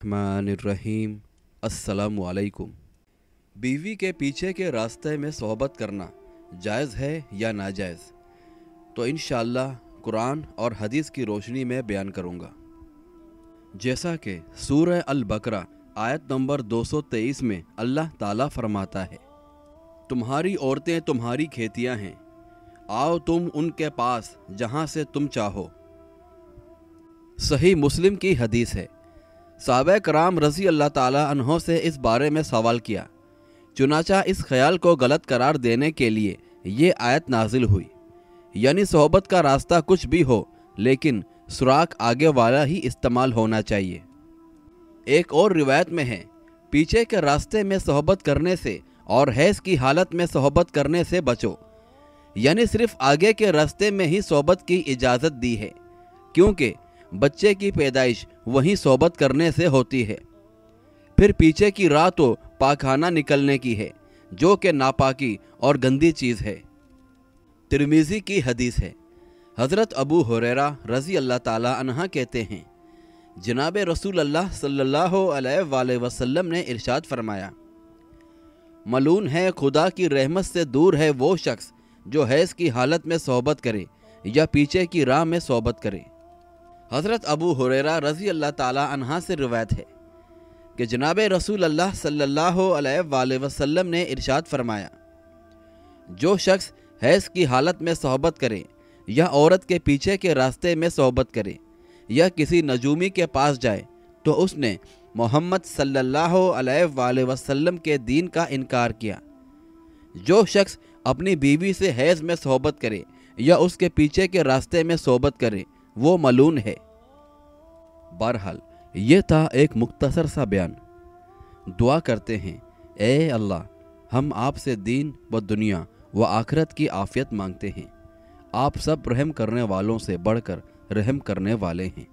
रहमानिर्रहीम। अस्सलामुअलैकुम। बीवी के पीछे के रास्ते में सोहबत करना जायज़ है या नाजायज़, तो इंशाअल्लाह कुरान और हदीस की रोशनी में बयान करूँगा। जैसा कि सूरह अल बकरा आयत नंबर 223 में अल्लाह ताला फरमाता है, तुम्हारी औरतें तुम्हारी खेतियाँ हैं, आओ तुम उनके पास जहाँ से तुम चाहो। सही मुस्लिम की हदीस है। सहाबा कराम रज़ी अल्लाह ताला अन्हों से इस बारे में सवाल किया, चुनाचा इस ख्याल को गलत करार देने के लिए ये आयत नाजिल हुई, यानी सोहबत का रास्ता कुछ भी हो लेकिन सुराख आगे वाला ही इस्तेमाल होना चाहिए। एक और रिवायत में है, पीछे के रास्ते में सोहबत करने से और हैज़ की हालत में सोहबत करने से बचो, यानी सिर्फ आगे के रास्ते में ही सोहबत की इजाज़त दी है, क्योंकि बच्चे की पैदाइश वहीं सोहबत करने से होती है। फिर पीछे की राह तो पाखाना निकलने की है, जो कि नापाकी और गंदी चीज़ है। तिरमिज़ी की हदीस है, हज़रत अबू हुरैरा रज़ी अल्लाह ताला अन्हा कहते हैं, जनाब रसूल अल्लाह सल्लल्लाहु अलैहि वसल्लम ने इरशाद फरमाया, मलून है, खुदा की रहमत से दूर है वो शख्स जो हैज़ की हालत में सोहबत करे या पीछे की राह में सोहबत करे। हज़रत अबू हुरैरा रज़ी अल्लाह ताला अन्हा से रिवायत है कि जनाब रसूल अल्लाह सल्लल्लाहु अलैहि वसल्लम ने इरशाद फरमाया, जो शख्स हैज़ की हालत में सोहबत करे या औरत के पीछे के रास्ते में सोहबत करे या किसी नजूमी के पास जाए, तो उसने मोहम्मद सल्लल्लाहु अलैहि वसल्लम के दीन का इनकार किया। जो शख्स अपनी बीवी से हैज़ में सोहबत करे या उसके पीछे के रास्ते में सोहबत करे, वो मलून है। बहरहाल ये था एक मुख्तसर सा बयान। दुआ करते हैं, ए अल्लाह, हम आपसे दीन व दुनिया व आखिरत की आफियत मांगते हैं। आप सब रहम करने वालों से बढ़कर रहम करने वाले हैं।